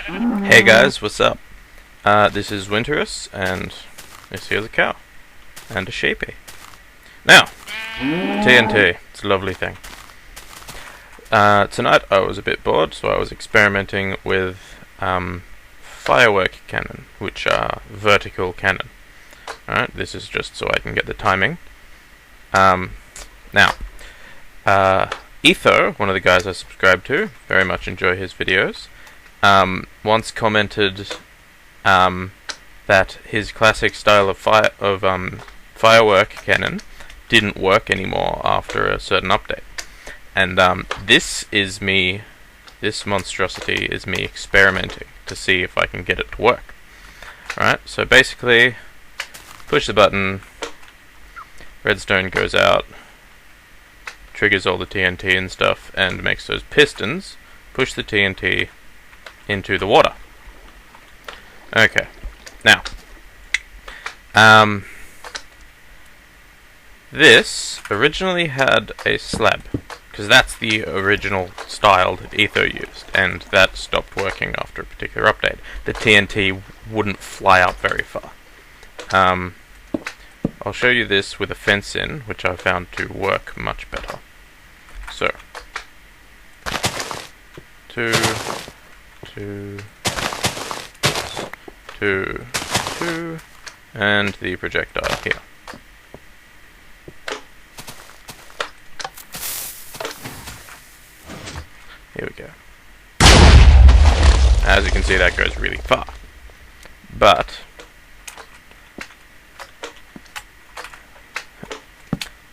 Hey guys, what's up? This is Winterus, and this here's a cow. And a sheepy. Now, TNT, it's a lovely thing. Tonight I was a bit bored, so I was experimenting with Firework cannon, which are vertical cannon. Alright, this is just so I can get the timing. Now, Etho, one of the guys I subscribe to, very much enjoy his videos, once commented that his classic style of firework cannon didn't work anymore after a certain update. And this monstrosity is me experimenting to see if I can get it to work. Alright, so basically, push the button, redstone goes out, triggers all the TNT and stuff, and makes those pistons push the TNT into the water. Okay, now, this originally had a slab, because that's the original style that Etho used, and that stopped working after a particular update. The TNT wouldn't fly up very far. I'll show you this with a fence in, which I found to work much better. So, two, and the projectile here. Here we go. As you can see, that goes really far. But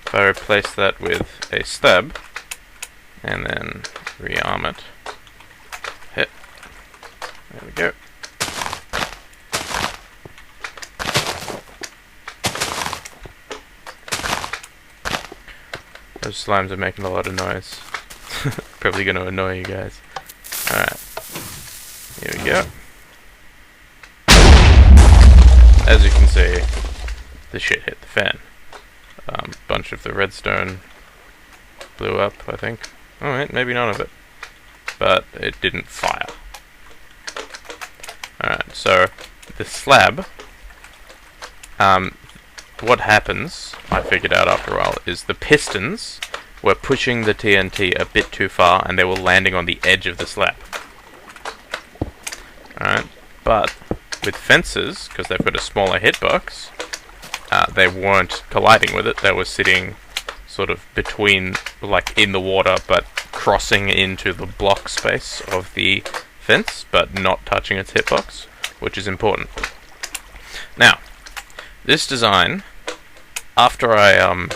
if I replace that with a slab and then rearm it, hit. There we go. Those slimes are making a lot of noise. Probably going to annoy you guys. Alright. Here we go. As you can see, the shit hit the fan. Bunch of the redstone blew up, I think. Alright, maybe none of it. But it didn't fire. Alright, so the slab, what happens, I figured out after a while, is the pistons were pushing the TNT a bit too far and they were landing on the edge of the slab. Alright, but with fences, because they've got a smaller hitbox, they weren't colliding with it, they were sitting sort of between, like in the water, but crossing into the block space of the fence, but not touching its hitbox, which is important. Now, this design, after I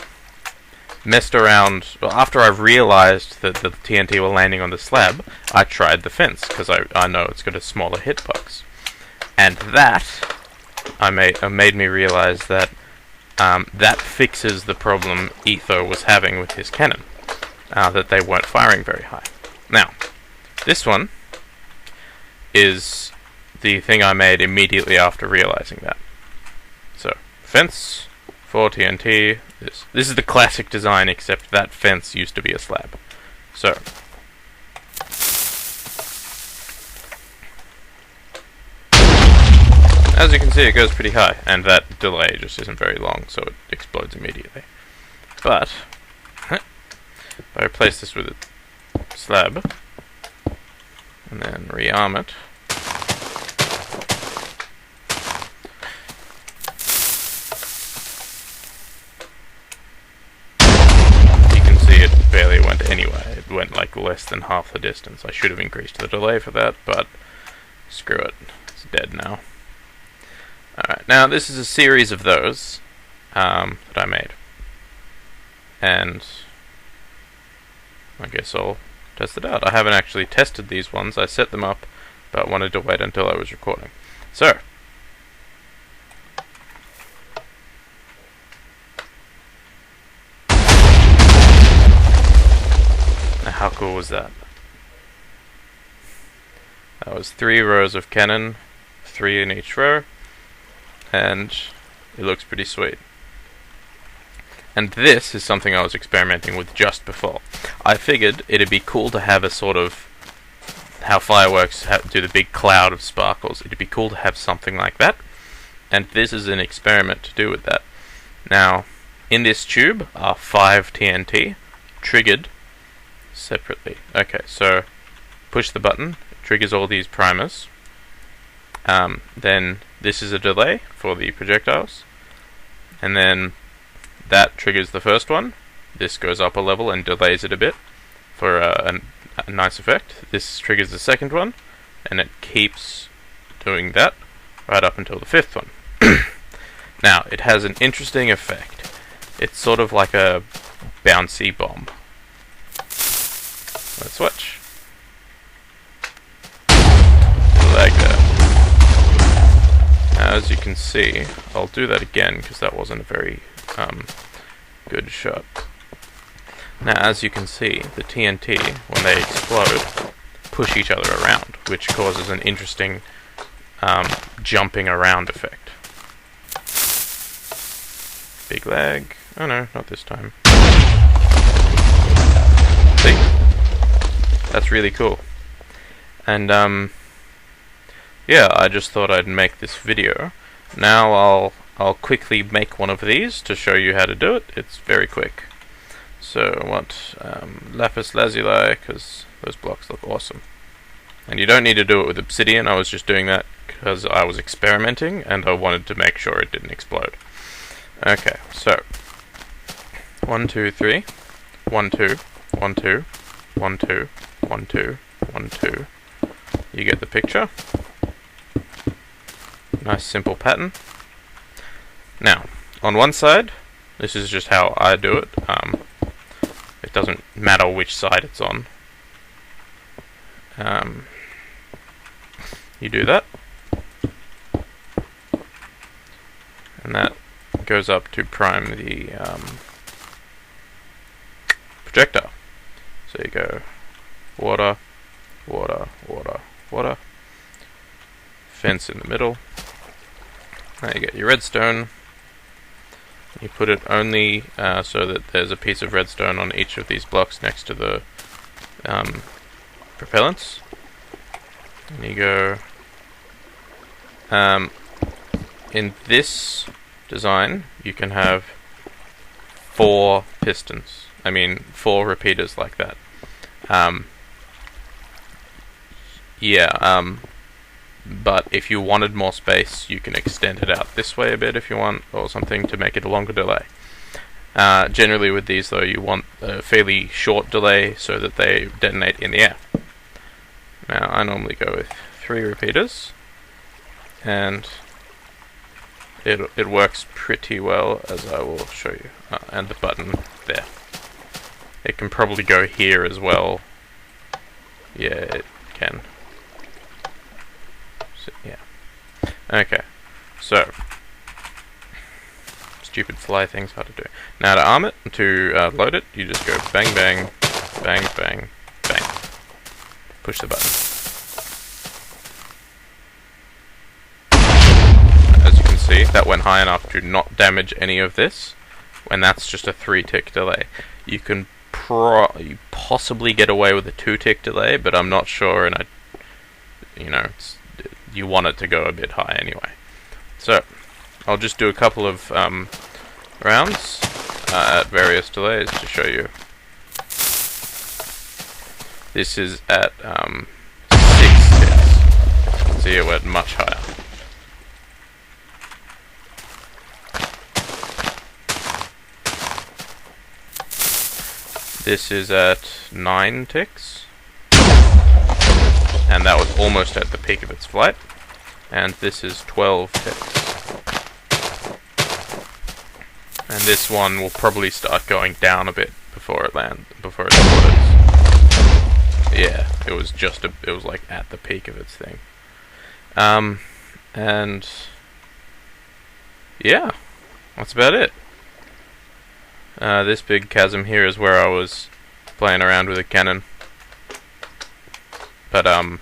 messed around, well, after I realized that the TNT were landing on the slab, I tried the fence, because I know it's got a smaller hitbox. And that made me realize that that fixes the problem Etho was having with his cannon, that they weren't firing very high. Now, this one is the thing I made immediately after realizing that. So, fence, 4 TNT, this is the classic design, except that fence used to be a slab. So, as you can see, it goes pretty high, and that delay just isn't very long, so it explodes immediately. But, if I replace this with a slab, and then rearm it, you can see it barely went anywhere. It went like less than half the distance. I should have increased the delay for that, but screw it. It's dead now. Alright, now this is a series of those that I made. And I guess I'll test it out. I haven't actually tested these ones. I set them up, but wanted to wait until I was recording. So, now how cool was that? That was 3 rows of cannon, 3 in each row, and it looks pretty sweet. And this is something I was experimenting with just before. I figured it'd be cool to have a sort of how fireworks do the big cloud of sparkles. It'd be cool to have something like that, and this is an experiment to do with that. Now, in this tube are 5 TNT triggered separately. Okay, so push the button, it triggers all these primers. Then this is a delay for the projectiles, and then that triggers the first one. This goes up a level and delays it a bit for a nice effect. This triggers the second one, and it keeps doing that right up until the 5th one. Now, it has an interesting effect. It's sort of like a bouncy bomb. Let's switch. Like that. Now, as you can see, I'll do that again because that wasn't a very good shot. Now, as you can see, the TNT, when they explode, push each other around, which causes an interesting jumping around effect. Big lag. Oh no, not this time. See? That's really cool. And yeah, I just thought I'd make this video. Now I'll quickly make one of these to show you how to do it. It's very quick. So I want lapis lazuli because those blocks look awesome. And you don't need to do it with obsidian. I was just doing that because I was experimenting and I wanted to make sure it didn't explode. Okay, so 1, 2, 3, 1, 2, 1, 2, 1, 2, 1, 2, 1, 2. You get the picture. Nice simple pattern. Now, on one side, this is just how I do it. It doesn't matter which side it's on. You do that, and that goes up to prime the projectile. So you go water, water, water, water, fence in the middle. Now you get your redstone. You put it only so that there's a piece of redstone on each of these blocks next to the propellants. And you go in this design you can have 4 pistons. I mean 4 repeaters like that. But if you wanted more space, you can extend it out this way a bit if you want, or something to make it a longer delay. Generally with these though, you want a fairly short delay so that they detonate in the air. Now I normally go with 3 repeaters, and it works pretty well, as I will show you. And the button there. It can probably go here as well. Yeah, it can. So, yeah. Okay. So, stupid fly things, hard to do. Now to arm it, to load it, you just go bang bang, bang bang, bang. Push the button. As you can see, that went high enough to not damage any of this, when that's just a 3-tick delay. You can possibly get away with a 2-tick delay, but I'm not sure, and you want it to go a bit high anyway. So, I'll just do a couple of rounds at various delays to show you. This is at 6 ticks. See, it went much higher. This is at 9 ticks. And that was almost at the peak of its flight. And this is 12 ticks. And this one will probably start going down a bit before it explodes. Yeah, it was like at the peak of its thing. And yeah, that's about it. This big chasm here is where I was playing around with a cannon. But I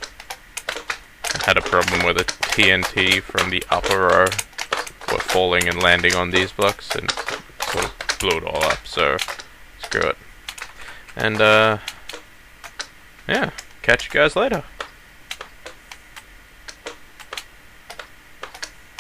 had a problem with the TNT from the upper row were falling and landing on these blocks and sort of blew it all up, so screw it. And yeah, catch you guys later.